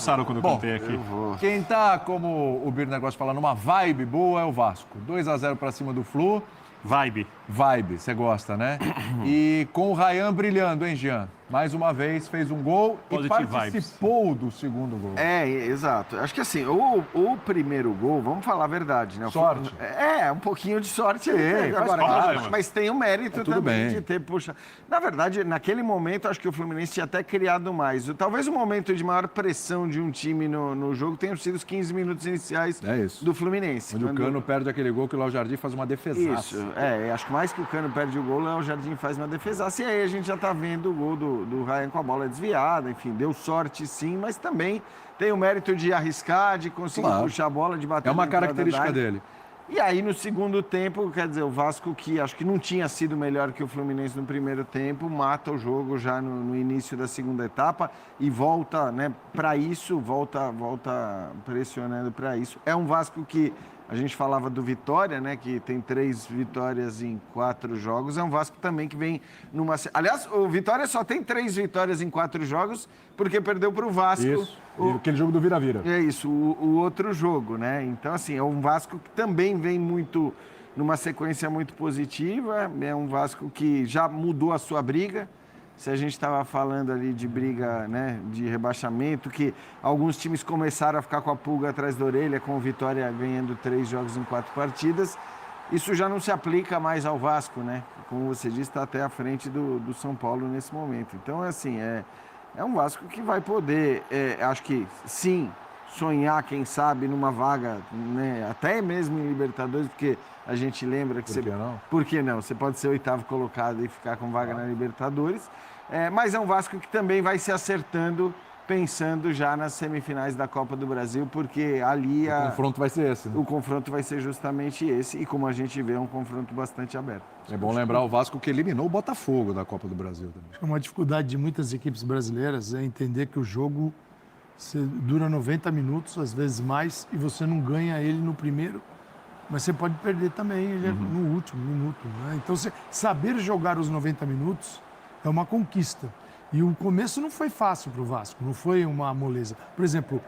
coçaram quando eu cantei aqui. Quem tá, como o Birner gosta de falar, numa vibe boa é o Vasco. 2-0 para cima do Flu. Vibe, você gosta, né? E com o Ryan brilhando, hein, Jean? Mais uma vez fez um gol Positive e participou do segundo gol. Exato. Acho que assim, o primeiro gol, vamos falar a verdade, né? Sorte. Um pouquinho de sorte aí. Agora, mas tem o mérito tudo também bem. de ter puxado. Na verdade, naquele momento, acho que o Fluminense tinha até criado mais. Talvez o momento de maior pressão de um time no jogo tenham sido os 15 minutos iniciais do Fluminense. Onde o Cano perde aquele gol que o Léo Jardim faz uma defesaça. Isso, acho que mais que o Cano perde o gol, o Léo Jardim faz uma defesaça. E aí a gente já tá vendo o gol do Ryan com a bola desviada, enfim, deu sorte sim, mas também tem o mérito de arriscar, de conseguir puxar a bola, de bater. É uma característica dele. E aí no segundo tempo, quer dizer, o Vasco, que acho que não tinha sido melhor que o Fluminense no primeiro tempo, mata o jogo já no início da segunda etapa e volta, né, para isso, volta pressionando para isso. É um Vasco que a gente falava do Vitória, né, que tem 3 vitórias em 4 jogos. É um Vasco também que vem numa... Aliás, o Vitória só tem 3 vitórias em 4 jogos porque perdeu para o Vasco. Isso, aquele jogo do vira-vira. É isso, o outro jogo, né? Então, assim, é um Vasco que também vem muito numa sequência muito positiva. É um Vasco que já mudou a sua briga. Se a gente estava falando ali de briga, né, de rebaixamento, que alguns times começaram a ficar com a pulga atrás da orelha, com o Vitória ganhando 3 jogos em 4 partidas, isso já não se aplica mais ao Vasco, né? Como você disse, está até à frente do São Paulo nesse momento. Então, assim, é um Vasco que vai poder, acho que sim, sonhar, quem sabe, numa vaga, né, até mesmo em Libertadores, porque a gente lembra que Por que não? Você pode ser 8º colocado e ficar com vaga na Libertadores. Mas é um Vasco que também vai se acertando, pensando já nas semifinais da Copa do Brasil, porque ali o confronto vai ser esse, né? O confronto vai ser justamente esse, e como a gente vê, é um confronto bastante aberto. É bom lembrar o Vasco que eliminou o Botafogo da Copa do Brasil também. Acho que uma dificuldade de muitas equipes brasileiras é entender que o jogo dura 90 minutos, às vezes mais, e você não ganha ele no primeiro, mas você pode perder também ele no último minuto, né? Então, saber jogar os 90 minutos é uma conquista. E o começo não foi fácil para o Vasco, não foi uma moleza. Por exemplo,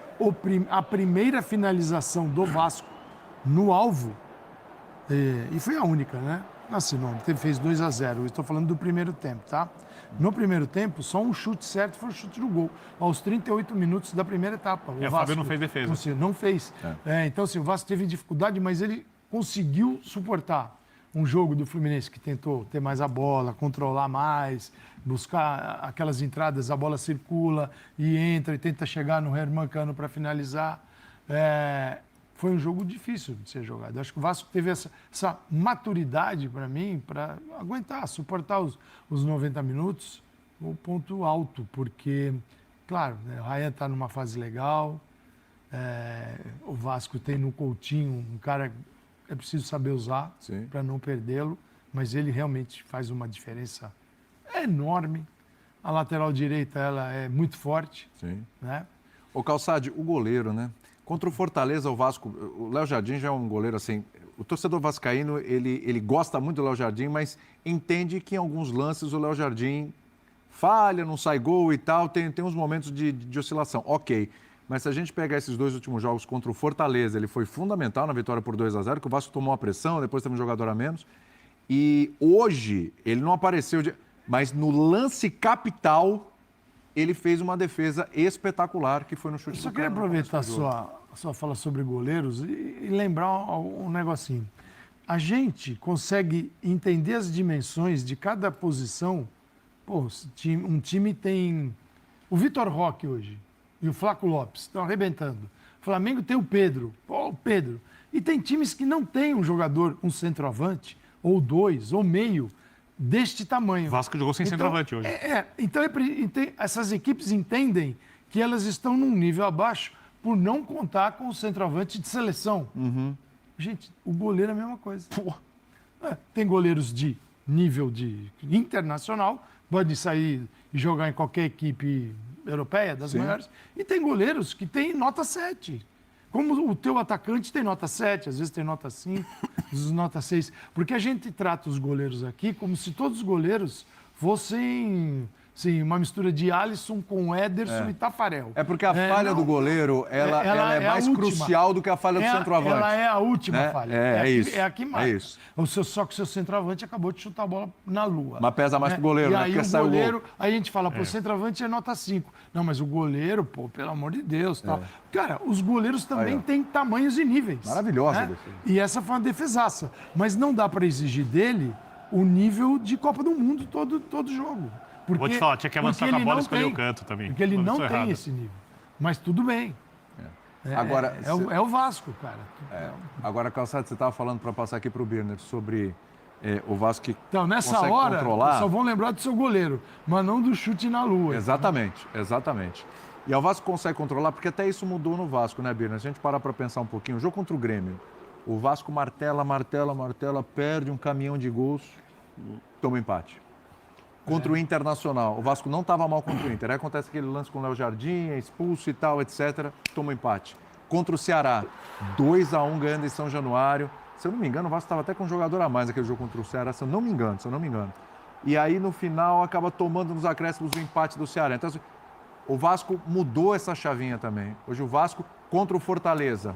a primeira finalização do Vasco no alvo, e foi a única, né? Assim, não, fez 2-0, estou falando do primeiro tempo, tá? No primeiro tempo, só um chute certo foi o chute do gol, aos 38 minutos da primeira etapa. O Fábio não fez defesa. Não fez. Então, assim, o Vasco teve dificuldade, mas ele conseguiu suportar um jogo do Fluminense que tentou ter mais a bola, controlar mais, buscar aquelas entradas, a bola circula e entra e tenta chegar no Herman Cano para finalizar. Foi um jogo difícil de ser jogado. Eu acho que o Vasco teve essa maturidade, para mim, para aguentar, suportar os 90 minutos, o ponto alto, porque, claro, né, o Ryan está numa fase legal, o Vasco tem no Coutinho um cara que é preciso saber usar para não perdê-lo, mas ele realmente faz uma diferença enorme. A lateral direita ela é muito forte. Né? Ô Calçade, o goleiro, né? Contra o Fortaleza, o Vasco, o Léo Jardim já é um goleiro assim. O torcedor vascaíno, ele gosta muito do Léo Jardim, mas entende que em alguns lances o Léo Jardim falha, não sai gol e tal, tem uns momentos de oscilação. Ok, mas se a gente pegar esses 2 últimos jogos contra o Fortaleza, ele foi fundamental na vitória por 2-0, que o Vasco tomou a pressão, depois teve um jogador a menos. E hoje, ele não apareceu, mas no lance capital, ele fez uma defesa espetacular, que foi no chute do Cano. Eu só queria aproveitar a sua fala sobre goleiros e lembrar um negocinho. A gente consegue entender as dimensões de cada posição. Pô, um time tem o Vitor Roque hoje e o Flaco Lopes, estão arrebentando. O Flamengo tem o Pedro. E tem times que não têm um jogador, um centroavante, ou 2, ou meio, deste tamanho. O Vasco jogou sem centroavante hoje. Então, essas equipes entendem que elas estão num nível abaixo por não contar com o centroavante de seleção. Gente, o goleiro é a mesma coisa. Tem goleiros de nível de internacional, pode sair e jogar em qualquer equipe europeia, das maiores, e tem goleiros que têm nota 7. Como o teu atacante tem nota 7, às vezes tem nota 5, às vezes nota 6. Porque a gente trata os goleiros aqui como se todos os goleiros fossem, Sim, uma mistura de Alisson com Ederson e Tafarel. É porque a falha do goleiro, ela é mais crucial do que a falha do centroavante. Ela é a última né? falha. É isso. É a que mais. É isso. Só que o seu centroavante acabou de chutar a bola na lua. Mas pesa mais pro goleiro, e né? aí Porque o sai o goleiro, gol. aí a gente fala, pô, o centroavante é nota 5. Não, mas o goleiro, pô, pelo amor de Deus, tal. Cara, os goleiros também Aí, ó. têm tamanhos e níveis. Maravilhosa a né? defesa. E essa foi uma defesaça. Mas não dá para exigir dele o nível de Copa do Mundo todo jogo. Porque, Vou te falar, tinha que avançar porque com a ele bola e não escolher tem. o canto também. Porque ele não Isso tem errado. esse nível. Mas tudo bem. Agora, É o Vasco, cara. Agora, Calçado, você estava falando para passar aqui para o Birner sobre o Vasco que Então, nessa consegue hora, controlar. só vão lembrar do seu goleiro, mas não do chute na lua. Exatamente, exatamente. E o Vasco consegue controlar, porque até isso mudou no Vasco, né, Birner? Se a gente parar para pensar um pouquinho, o jogo contra o Grêmio, o Vasco martela, perde um caminhão de gols, toma empate. Contra o Internacional, o Vasco não estava mal contra o Inter. Aí acontece aquele lance com o Léo Jardim, é expulso e tal, etc. Toma empate. Contra o Ceará, 2-1 ganhando em São Januário. Se eu não me engano, o Vasco estava até com um jogador a mais naquele jogo contra o Ceará, se eu não me engano. E aí, no final, acaba tomando nos acréscimos o empate do Ceará. Então, assim, o Vasco mudou essa chavinha também. Hoje o Vasco, contra o Fortaleza,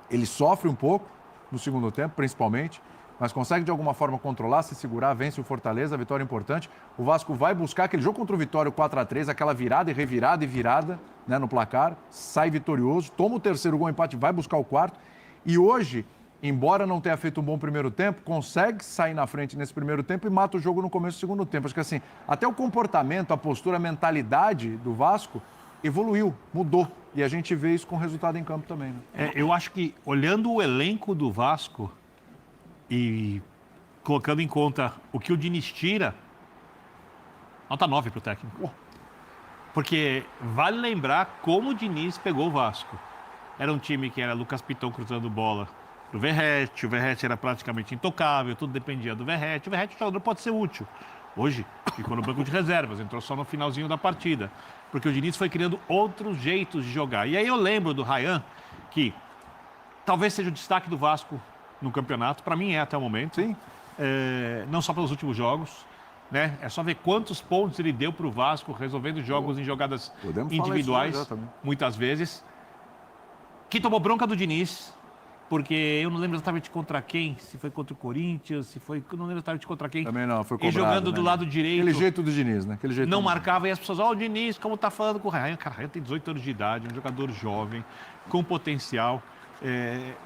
ele sofre um pouco no segundo tempo, principalmente, mas consegue de alguma forma controlar, se segurar, vence o Fortaleza, a vitória é importante. O Vasco vai buscar aquele jogo contra o Vitória, o 4-3, aquela virada e revirada e virada, né, no placar, sai vitorioso, toma o terceiro gol, empate, vai buscar o quarto. E hoje, embora não tenha feito um bom primeiro tempo, consegue sair na frente nesse primeiro tempo e mata o jogo no começo do segundo tempo. Acho que assim, até o comportamento, a postura, a mentalidade do Vasco evoluiu, mudou. E a gente vê isso com resultado em campo também. Né? Eu acho que, olhando o elenco do Vasco e colocando em conta o que o Diniz tira, nota 9 para o técnico. Porque vale lembrar como o Diniz pegou o Vasco. Era um time que era Lucas Piton cruzando bola do Verratti, o Verratti era praticamente intocável, tudo dependia do Verratti. O Verratti, o jogador, pode ser útil. Hoje, ficou no banco de reservas, entrou só no finalzinho da partida. Porque o Diniz foi criando outros jeitos de jogar. E aí eu lembro do Ryan, que talvez seja o destaque do Vasco no campeonato, para mim é até o momento. Sim. Não só pelos últimos jogos, né? É só ver quantos pontos ele deu para o Vasco, resolvendo jogos em jogadas individuais, muitas vezes. Que tomou bronca do Diniz, porque eu não lembro exatamente contra quem, se foi contra o Corinthians, se foi, eu não lembro exatamente contra quem. Também não, foi cobrado, e jogando do né? lado direito. Aquele jeito do Diniz, né? Aquele jeito não marcava e as pessoas, o Diniz, como tá falando com o Ryan? Cara, o Ryan tem 18 anos de idade, um jogador jovem, com potencial.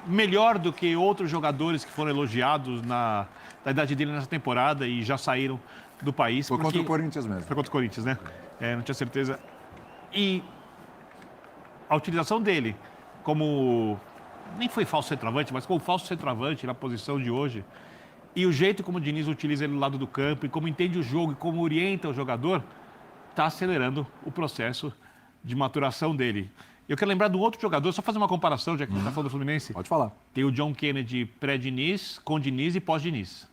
Melhor do que outros jogadores que foram elogiados da idade dele nessa temporada e já saíram do país. Foi contra o Corinthians mesmo. Foi contra o Corinthians, né? Não tinha certeza. E a utilização dele como, nem foi falso centroavante, mas como falso centroavante na posição de hoje, e o jeito como o Diniz utiliza ele do lado do campo, e como entende o jogo, e como orienta o jogador, está acelerando o processo de maturação dele. Eu quero lembrar de um outro jogador, só fazer uma comparação, já que a gente está falando do Fluminense. Pode falar. Tem o John Kennedy pré-Diniz, com Diniz e pós-Diniz.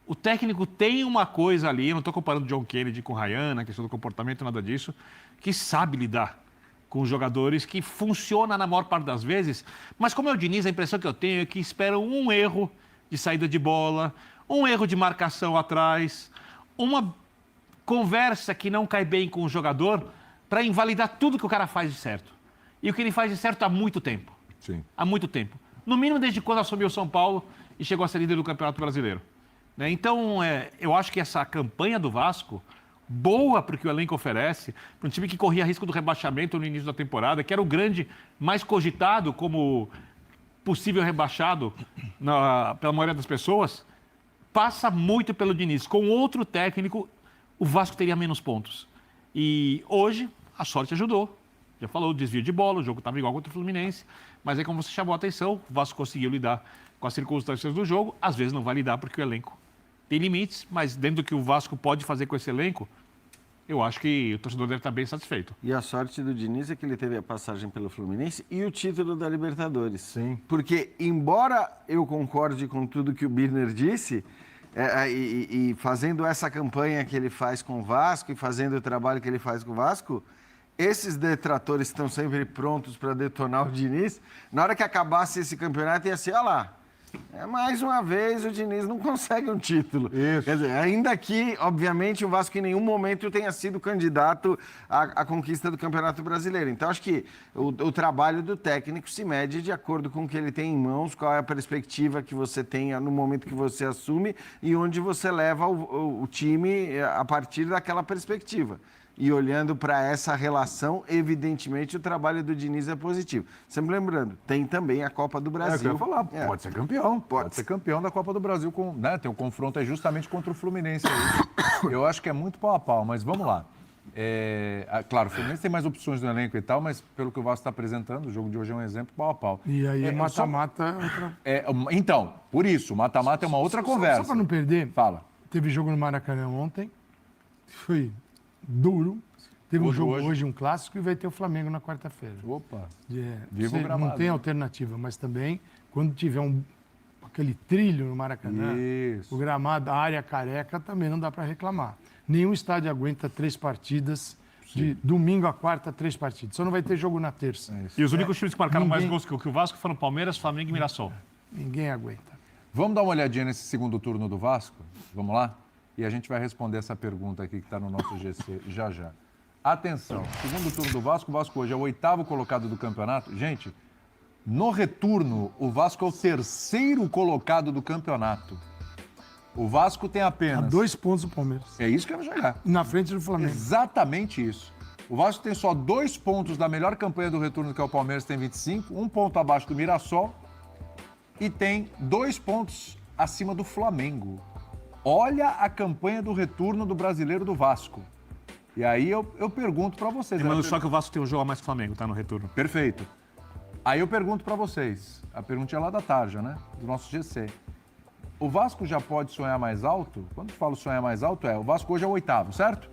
O técnico tem uma coisa ali, eu não estou comparando o John Kennedy com o Ryan, na questão do comportamento, nada disso, que sabe lidar com os jogadores, que funciona na maior parte das vezes, mas como é o Diniz, a impressão que eu tenho é que esperam um erro de saída de bola, um erro de marcação atrás, uma conversa que não cai bem com o jogador para invalidar tudo que o cara faz de certo. E o que ele faz de certo há muito tempo. Sim. Há muito tempo. No mínimo desde quando assumiu o São Paulo e chegou a ser líder do Campeonato Brasileiro. Né? Então, eu acho que essa campanha do Vasco, boa para o que o elenco oferece, para um time que corria risco do rebaixamento no início da temporada, que era o grande mais cogitado como possível rebaixado pela maioria das pessoas, passa muito pelo Diniz. Com outro técnico, o Vasco teria menos pontos. E hoje, a sorte ajudou. Já falou, o desvio de bola, o jogo estava igual contra o Fluminense, mas aí como você chamou a atenção, o Vasco conseguiu lidar com as circunstâncias do jogo, às vezes não vai lidar porque o elenco tem limites, mas dentro do que o Vasco pode fazer com esse elenco, eu acho que o torcedor deve estar bem satisfeito. E a sorte do Diniz é que ele teve a passagem pelo Fluminense e o título da Libertadores. Sim. Porque, embora eu concorde com tudo que o Birner disse, e fazendo essa campanha que ele faz com o Vasco e fazendo o trabalho que ele faz com o Vasco, esses detratores estão sempre prontos para detonar o Diniz. Na hora que acabasse esse campeonato, ia ser, olha lá, Mais uma vez, o Diniz não consegue um título. Isso. Quer dizer, ainda que, obviamente, o Vasco em nenhum momento tenha sido candidato à conquista do Campeonato Brasileiro. Então, acho que o trabalho do técnico se mede de acordo com o que ele tem em mãos, qual é a perspectiva que você tem no momento que você assume e onde você leva o time a partir daquela perspectiva. E olhando para essa relação, evidentemente o trabalho do Diniz é positivo. Sempre lembrando, tem também a Copa do É o que Brasil. eu ia falar, pode ser campeão. Pode Pode ser campeão da Copa do Brasil. Né? Tem o confronto aí justamente contra o Fluminense. Aí. Eu acho que é muito pau a pau, mas vamos lá. Claro, o Fluminense tem mais opções no elenco e tal, mas pelo que o Vasco está apresentando, o jogo de hoje é um exemplo pau a pau. E aí, só- mata-mata... Então, por isso, mata-mata é uma outra conversa. Só para não perder, Fala. teve jogo no Maracanã ontem, foi duro. Teve um Outro jogo hoje. hoje, um clássico, e vai ter o Flamengo na quarta-feira. Opa. Não Viva o gramado. tem alternativa, mas também, quando tiver aquele trilho no Maracanã, Isso. o gramado, a área careca, também não dá para reclamar. Nenhum estádio aguenta 3 partidas, de domingo a quarta, 3 partidas. Só não vai ter jogo na terça. E os únicos times que marcaram mais Ninguém- gols que o Vasco foram Palmeiras, Flamengo e Mirassol. Ninguém aguenta. Vamos dar uma olhadinha nesse segundo turno do Vasco? Vamos lá? E a gente vai responder essa pergunta aqui que está no nosso GC já já. Atenção, segundo turno do Vasco, o Vasco hoje é o 8º colocado do campeonato. Gente, no retorno, o Vasco é o 3º colocado do campeonato. O Vasco tem A apenas... 2 pontos do Palmeiras. É isso que eu quero chegar. Na frente do Flamengo. Exatamente isso. O Vasco tem só 2 pontos da melhor campanha do retorno, que é o Palmeiras, tem 25, 1 ponto abaixo do Mirassol e tem 2 pontos acima do Flamengo. Olha a campanha do retorno do brasileiro do Vasco. E aí eu pergunto para vocês. Lembrando só que o Vasco tem um jogo a mais que o Flamengo, tá? No retorno. Perfeito. Aí eu pergunto para vocês, a pergunta é lá da Tarja, né? Do nosso GC. O Vasco já pode sonhar mais alto? Quando eu falo sonhar mais alto, o Vasco hoje é o 8º, certo?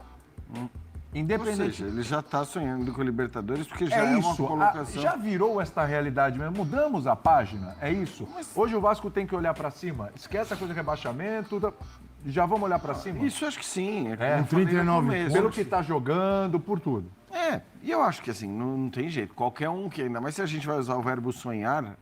Ou Independente... seja, ele já está sonhando com o Libertadores, porque já É é uma isso, colocação. já virou esta realidade mesmo, mudamos a página, é isso. Hoje o Vasco tem que olhar para cima, esquece a coisa de rebaixamento, já vamos olhar para cima? Isso acho que sim. É, como eu falei no 39 começo. Pelo que está jogando, por tudo. E eu acho que assim, não tem jeito. Qualquer um que, ainda mais se a gente vai usar o verbo sonhar,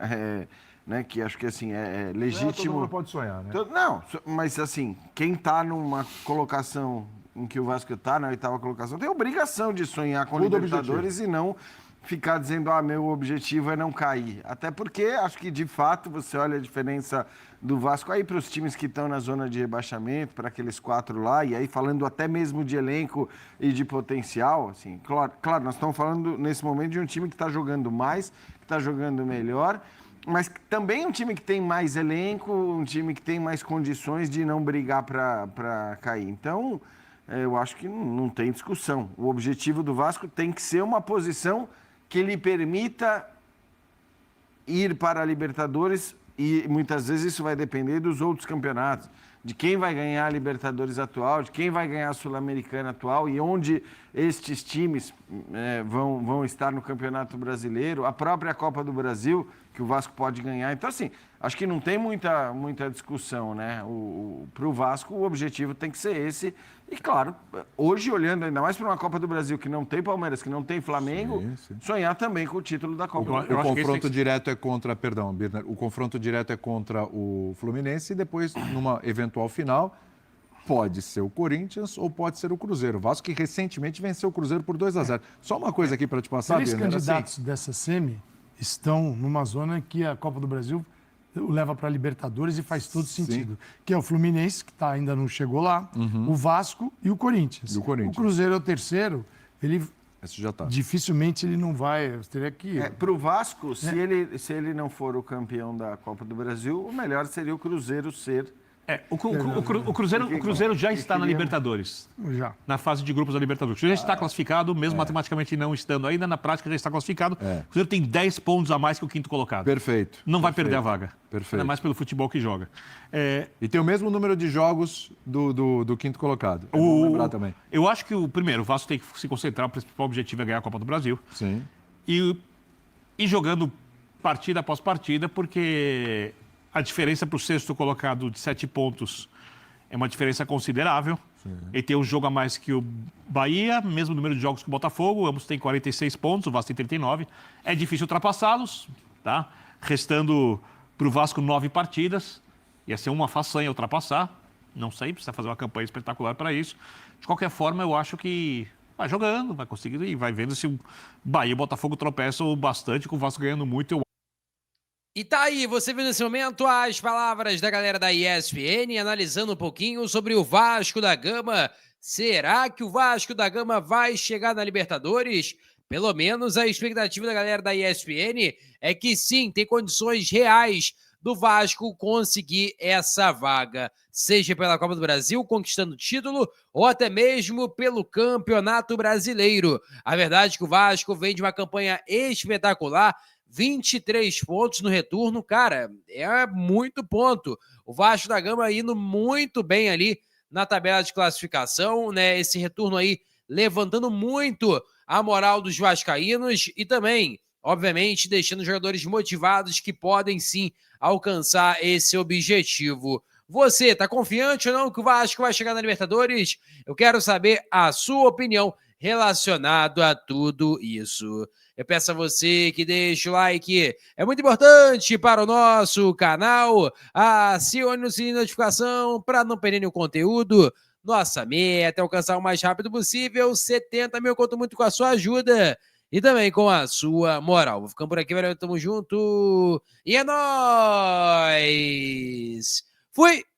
né, que acho que assim, é Todo legítimo. mundo pode sonhar, né? Não, mas assim, quem está numa colocação em que o Vasco está, na 8ª colocação, tem obrigação de sonhar com Muda o Libertadores e não ficar dizendo, meu objetivo é não cair. Até porque acho que, de fato, você olha a diferença do Vasco aí para os times que estão na zona de rebaixamento, para aqueles 4 lá, e aí falando até mesmo de elenco e de potencial, assim, claro, nós estamos falando nesse momento de um time que está jogando mais, que está jogando melhor, mas também um time que tem mais elenco, um time que tem mais condições de não brigar para cair. Então, eu acho que não tem discussão. O objetivo do Vasco tem que ser uma posição que lhe permita ir para a Libertadores e muitas vezes isso vai depender dos outros campeonatos, de quem vai ganhar a Libertadores atual, de quem vai ganhar a Sul-Americana atual e onde estes times vão estar no Campeonato Brasileiro, a própria Copa do Brasil, que o Vasco pode ganhar. Então, assim, acho que não tem muita discussão, né? Para o Vasco, o objetivo tem que ser esse. E, claro, hoje, olhando ainda mais para uma Copa do Brasil que não tem Palmeiras, que não tem Flamengo, sonhar também com o título da Copa do Brasil. Eu O acho que esse confronto tem que- direto é contra, perdão, Birner, o confronto direto é contra o Fluminense e depois, numa eventual final, pode ser o Corinthians ou pode ser o Cruzeiro. O Vasco que recentemente venceu o Cruzeiro por 2-0. Só uma coisa aqui para te passar, 3 Birner, assim, candidatos dessa semi estão numa zona que a Copa do Brasil o leva para a Libertadores e faz todo sentido. Que é o Fluminense, que ainda não chegou lá, o Vasco e o Corinthians. E o Corinthians. O Cruzeiro é o terceiro, ele esse já está. dificilmente ele não vai, teria que... Para o Vasco, se ele não for o campeão da Copa do Brasil, o melhor seria o Cruzeiro ser. O Cruzeiro já está na Libertadores. Já. Na fase de grupos da Libertadores. O Cruzeiro já está classificado, mesmo matematicamente não estando ainda, na prática já está classificado. O Cruzeiro tem 10 pontos a mais que o 5º colocado. Perfeito. Não vai Perfeito. perder a vaga. Perfeito. Ainda mais pelo futebol que joga. E tem o mesmo número de jogos do quinto colocado. É bom lembrar também. Eu acho que o Vasco tem que se concentrar, o principal objetivo é ganhar a Copa do Brasil. Sim. E jogando partida após partida, porque a diferença para o 6º colocado de 7 pontos é uma diferença considerável. Ele tem um jogo a mais que o Bahia, mesmo número de jogos que o Botafogo, ambos têm 46 pontos, o Vasco tem 39. É difícil ultrapassá-los, tá? Restando Para o Vasco, 9 partidas. Ia ser uma façanha ultrapassar. Não sei, precisa fazer uma campanha espetacular para isso. De qualquer forma, eu acho que vai jogando, vai conseguindo e vai vendo se o Bahia e o Botafogo tropeçam bastante, com o Vasco ganhando muito. E tá aí, você viu nesse momento as palavras da galera da ESPN analisando um pouquinho sobre o Vasco da Gama. Será que o Vasco da Gama vai chegar na Libertadores? Pelo menos a expectativa da galera da ESPN é que sim, tem condições reais do Vasco conseguir essa vaga, seja pela Copa do Brasil, conquistando o título, ou até mesmo pelo Campeonato Brasileiro. A verdade é que o Vasco vem de uma campanha espetacular, 23 pontos no retorno, cara, é muito ponto. O Vasco da Gama indo muito bem ali na tabela de classificação, né? Esse retorno aí levantando muito a moral dos vascaínos e também, obviamente, deixando os jogadores motivados que podem sim alcançar esse objetivo. Você tá confiante ou não que o Vasco vai chegar na Libertadores? Eu quero saber a sua opinião relacionado a tudo isso. Eu peço a você que deixe o like, é muito importante para o nosso canal. Acione o sininho de notificação para não perder nenhum conteúdo. Nossa meta é alcançar o mais rápido possível 70 mil, conto muito com a sua ajuda e também com a sua moral. Vou ficando por aqui, valeu, tamo junto e é nóis! Fui!